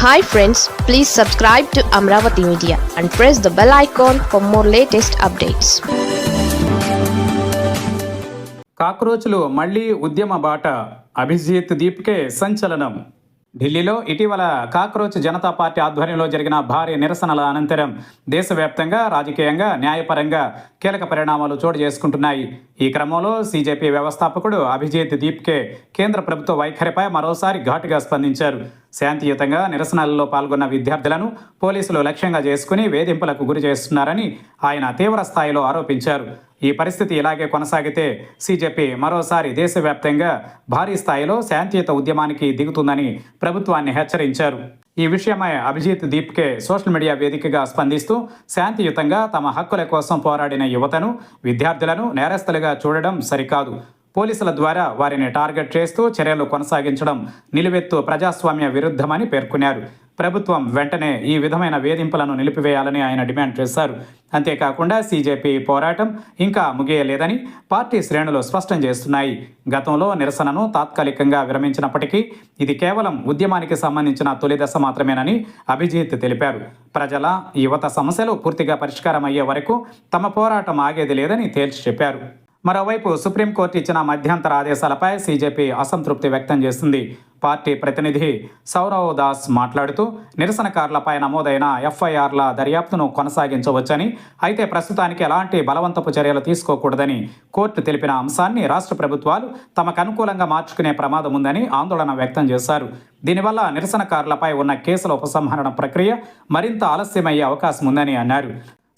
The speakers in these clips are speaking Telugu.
Hi friends, please subscribe to Amravati Media and press the bell icon for more latest updates. కాక్రోచ్లు మళ్లీ ఉద్యమ బాట, అభిజిత్ దీప్కే సంచలనం. ఢిల్లీలో ఇటీవల కాక్రోచ్ జనతా పార్టీ ఆధ్వర్యంలో జరిగిన భారీ నిరసనల అనంతరం దేశవ్యాప్తంగా రాజకీయంగా న్యాయపరంగా కీలక పరిణామాలు చోటు చేసుకుంటున్నాయి. ఈ క్రమంలో సీజేపీ వ్యవస్థాపకుడు అభిజిత్ దీప్కే కేంద్ర ప్రభుత్వ వైఖరిపై మరోసారి ఘాటుగా స్పందించారు. శాంతియుతంగా నిరసనలలో పాల్గొన్న విద్యార్థులను పోలీసులు లక్ష్యంగా చేసుకుని వేధింపులకు గురి చేస్తున్నారని ఆయన తీవ్ర స్థాయిలో ఆరోపించారు. ఈ పరిస్థితి ఇలాగే కొనసాగితే సీజేపీ మరోసారి దేశవ్యాప్తంగా భారీ స్థాయిలో శాంతియుత ఉద్యమానికి దిగుతుందని ప్రభుత్వాన్ని హెచ్చరించారు. ఈ విషయమై అభిజిత్ దీప్కే సోషల్ మీడియా వేదికగా స్పందిస్తూ శాంతియుతంగా తమ హక్కుల కోసం పోరాడిన యువతను, విద్యార్థులను నేరస్తులుగా చూడడం సరికాదు. పోలీసుల ద్వారా వారిని టార్గెట్ చేస్తూ చర్యలు కొనసాగించడం నిలువెత్తు ప్రజాస్వామ్య విరుద్ధమని పేర్కొన్నారు. ప్రభుత్వం వెంటనే ఈ విధమైన వేధింపులను నిలిపివేయాలని ఆయన డిమాండ్ చేశారు. అంతేకాకుండా సీజేపీ పోరాటం ఇంకా ముగియలేదని పార్టీ శ్రేణులు స్పష్టం చేస్తున్నాయి. గతంలో నిరసనను తాత్కాలికంగా విరమించినప్పటికీ ఇది కేవలం ఉద్యమానికి సంబంధించిన తొలి దశ మాత్రమేనని అభిజిత్ తెలిపారు. ప్రజల, యువత సమస్యలు పూర్తిగా పరిష్కారం అయ్యే వరకు తమ పోరాటం ఆగేది లేదని తేల్చి చెప్పారు. మరోవైపు సుప్రీంకోర్టు ఇచ్చిన మధ్యంతర ఆదేశాలపై సీజేపీ అసంతృప్తి వ్యక్తం చేస్తుంది. పార్టీ ప్రతినిధి సౌరవ్ దాస్ మాట్లాడుతూ నిరసనకారులపై నమోదైన ఎఫ్ఐఆర్ల దర్యాప్తును కొనసాగించవచ్చని, అయితే ప్రస్తుతానికి ఎలాంటి బలవంతపు చర్యలు తీసుకోకూడదని కోర్టు తెలిపిన అంశాన్ని రాష్ట్ర ప్రభుత్వాలు తమకు అనుకూలంగా మార్చుకునే ప్రమాదం ఉందని ఆందోళన వ్యక్తం చేశారు. దీనివల్ల నిరసనకారులపై ఉన్న కేసుల ఉపసంహరణ ప్రక్రియ మరింత ఆలస్యమయ్యే అవకాశం ఉందని అన్నారు.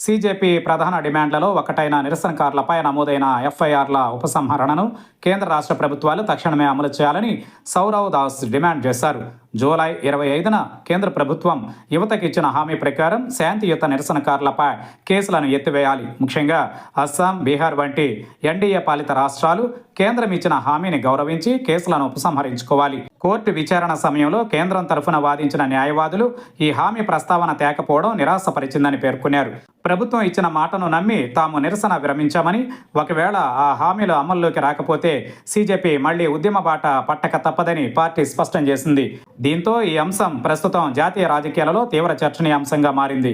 సీజేపీ ప్రధాన డిమాండ్లలో ఒకటైన నిరసనకారులపై నమోదైన ఎఫ్ఐఆర్ల ఉపసంహరణను కేంద్ర రాష్ట్ర ప్రభుత్వాలు తక్షణమే అమలు చేయాలని సౌరవ్ దాస్ డిమాండ్ చేశారు. జూలై 25న కేంద్ర ప్రభుత్వం యువతకి ఇచ్చిన హామీ ప్రకారం శాంతియుత నిరసనకారులపై కేసులను ఎత్తివేయాలి. ముఖ్యంగా అస్సాం, బీహార్ వంటి ఎన్డీఏ పాలిత రాష్ట్రాలు కేంద్రం ఇచ్చిన హామీని గౌరవించి కేసులను ఉపసంహరించుకోవాలి. కోర్టు విచారణ సమయంలో కేంద్రం తరఫున వాదించిన న్యాయవాదులు ఈ హామీ ప్రస్తావన తేకపోవడం నిరాశపరిచిందని పేర్కొన్నారు. ప్రభుత్వం ఇచ్చిన మాటను నమ్మి తాము నిరసన విరమించామని, ఒకవేళ ఆ హామీలు అమల్లోకి రాకపోతే సీజేపీ మళ్లీ ఉద్యమ బాట పట్టక తప్పదని పార్టీ స్పష్టం చేసింది. దీంతో ఈ అంశం ప్రస్తుతం జాతీయ రాజకీయాలలో తీవ్ర చర్చనీయాంశంగా మారింది.